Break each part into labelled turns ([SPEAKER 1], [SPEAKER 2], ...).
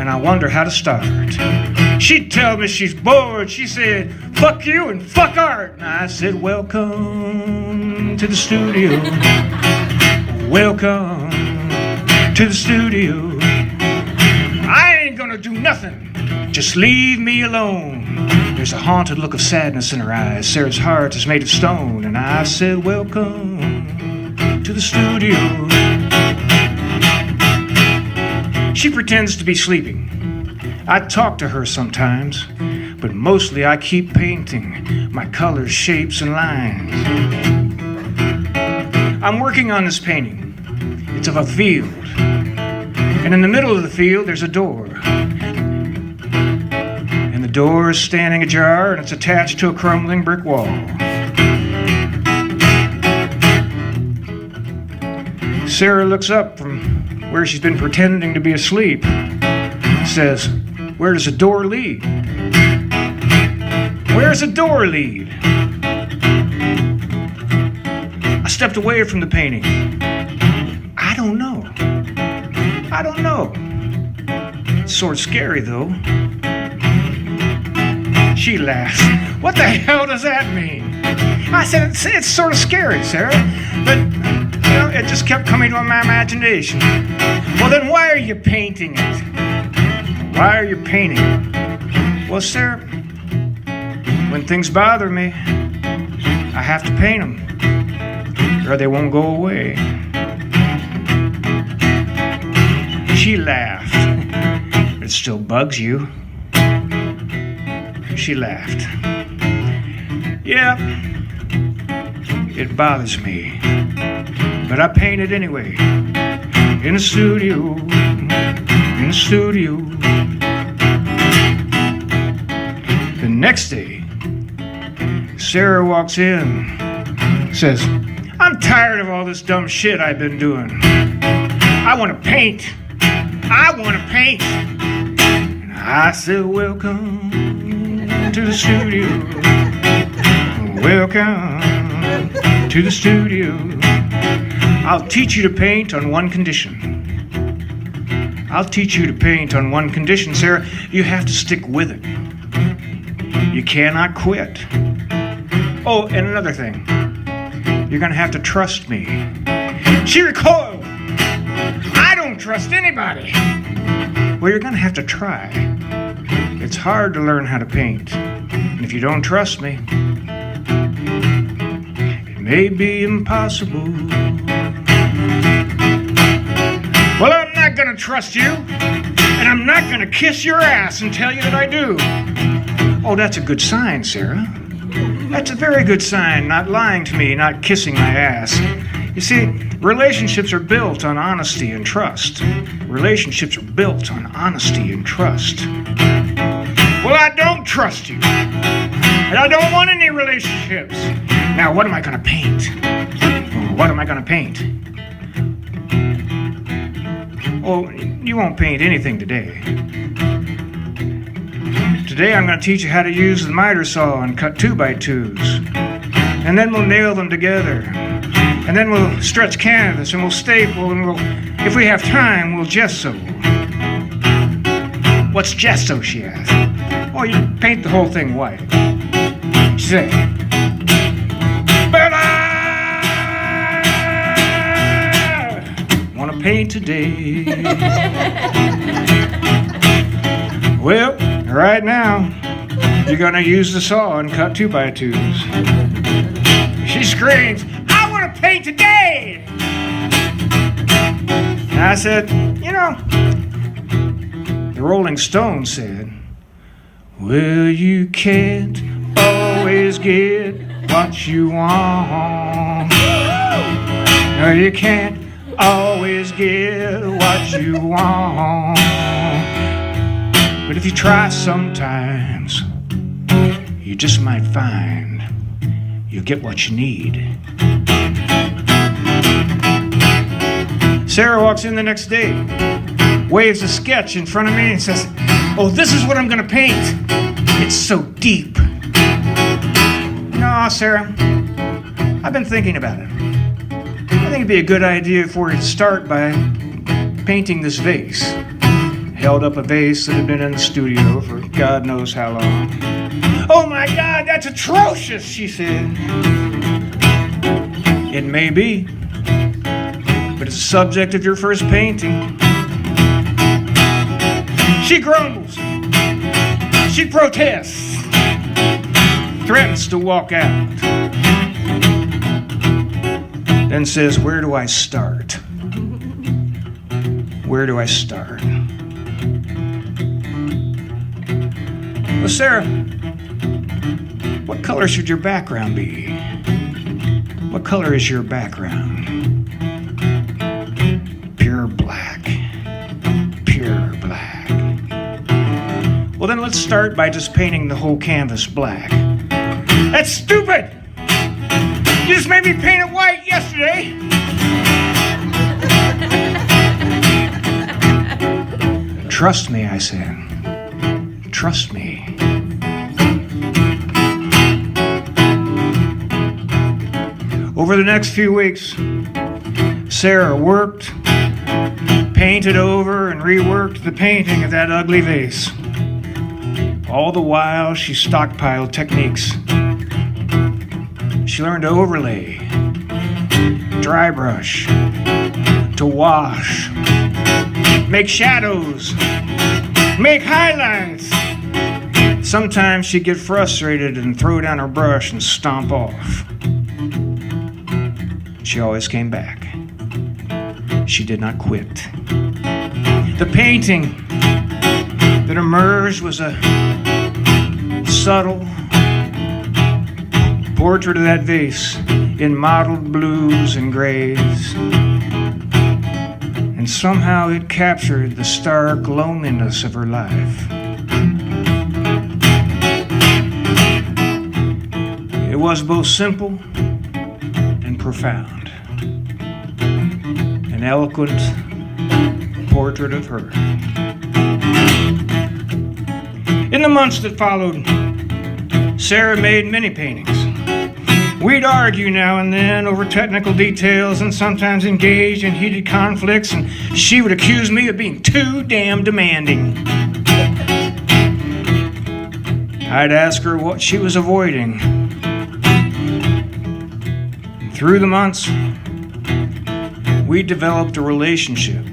[SPEAKER 1] and I wonder how to start. She'd tell me she's bored. She said, fuck you and fuck art. And I said, welcome to the studio. Welcome to the studio. I ain't gonna do nothing. Just leave me alone. There's a haunted look of sadness in her eyes. Sarah's heart is made of stone. And I said, welcome to the studio. She pretends to be sleeping. I talk to her sometimes, but mostly I keep painting my colors, shapes, and lines. I'm working on this painting. It's of a field. And in the middle of the field, there's a door. And the door is standing ajar, and it's attached to a crumbling brick wall. Sarah looks up from where she's been pretending to be asleep, says, where does the door lead? Where's the door lead? I stepped away from the painting. I don't know. It's sort of scary, though. She laughs. What the hell does that mean? I said, it's sort of scary, Sarah, but it just kept coming to my imagination. Well, then why are you painting it? Why are you painting it? Well, Sarah, when things bother me, I have to paint them, or they won't go away. She laughed. It still bugs you. She laughed. Yeah, it bothers me, but I paint it anyway. In the studio, in the studio. The next day, Sarah walks in, says, I'm tired of all this dumb shit I've been doing. I want to paint. I want to paint. And I said, welcome to the studio. Welcome to the studio. I'll teach you to paint on one condition. I'll teach you to paint on one condition, Sarah. You have to stick with it. You cannot quit. Oh, and another thing. You're going to have to trust me. She recoiled. I don't trust anybody. Well, you're going to have to try. It's hard to learn how to paint. And if you don't trust me, it may be impossible. Well, I'm not going to trust you, and I'm not going to kiss your ass and tell you that I do. Oh, that's a good sign, Sarah. That's a very good sign, not lying to me, not kissing my ass. You see, relationships are built on honesty and trust. Relationships are built on honesty and trust. Well, I don't trust you. And I don't want any relationships. Now, what am I going to paint? What am I going to paint? Oh, you won't paint anything today. Today I'm going to teach you how to use the miter saw and cut 2x2s. And then we'll nail them together. And then we'll stretch canvas and we'll staple and if we have time, we'll gesso. What's gesso, she asked. Oh, you paint the whole thing white. She said, but I want to paint today. Well, right now, you're going to use the saw and cut 2x2s. She screams, I want to paint today! And I said, the Rolling Stones said, well, you can't always get what you want. No, you can't always get what you want. But if you try sometimes, you just might find you'll get what you need. Sarah walks in the next day, waves a sketch in front of me and says, oh, this is what I'm going to paint. It's so deep. No, Sarah, I've been thinking about it. I think it'd be a good idea for you to start by painting this vase. held up a vase that had been in the studio for God knows how long. "Oh my God, that's atrocious," she said. "It may be, but it's the subject of your first painting." She grumbles. She protests. Threatens to walk out. Then says, "Where do I start? Where do I start?" "Well, Sarah, what color should your background be? What color is your background?" "Pure black. Pure black." "Well, then let's start by just painting the whole canvas black." "That's stupid! You just made me paint it white yesterday." "Trust me," I said. "Trust me." Over the next few weeks, Sarah worked, painted over and reworked the painting of that ugly vase. All the while, she stockpiled techniques. She learned to overlay, dry brush, to wash, make shadows, make highlights. Sometimes she'd get frustrated and throw down her brush and stomp off. She always came back. She did not quit. The painting that emerged was a subtle portrait of that vase in mottled blues and grays. And somehow it captured the stark loneliness of her life. It was both simple and profound. An eloquent portrait of her. In the months that followed, Sarah made many paintings. We'd argue now and then over technical details and sometimes engage in heated conflicts, and she would accuse me of being too damn demanding. I'd ask her what she was avoiding. Through the months, we developed a relationship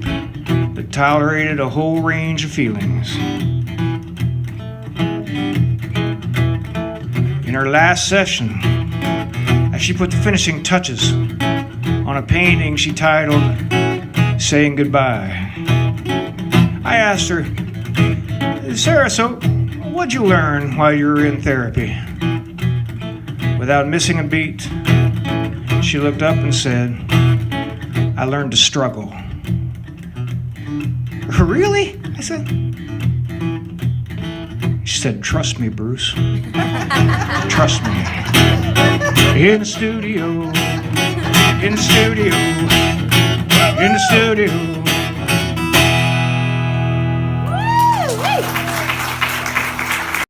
[SPEAKER 1] that tolerated a whole range of feelings. In her last session, as she put the finishing touches on a painting she titled "Saying Goodbye," I asked her, "Sarah, so what'd you learn while you were in therapy?" Without missing a beat, she looked up and said, "I learned to struggle." "Really?" I said. She said, "Trust me, Bruce. Trust me." In the studio, in the studio, in the studio.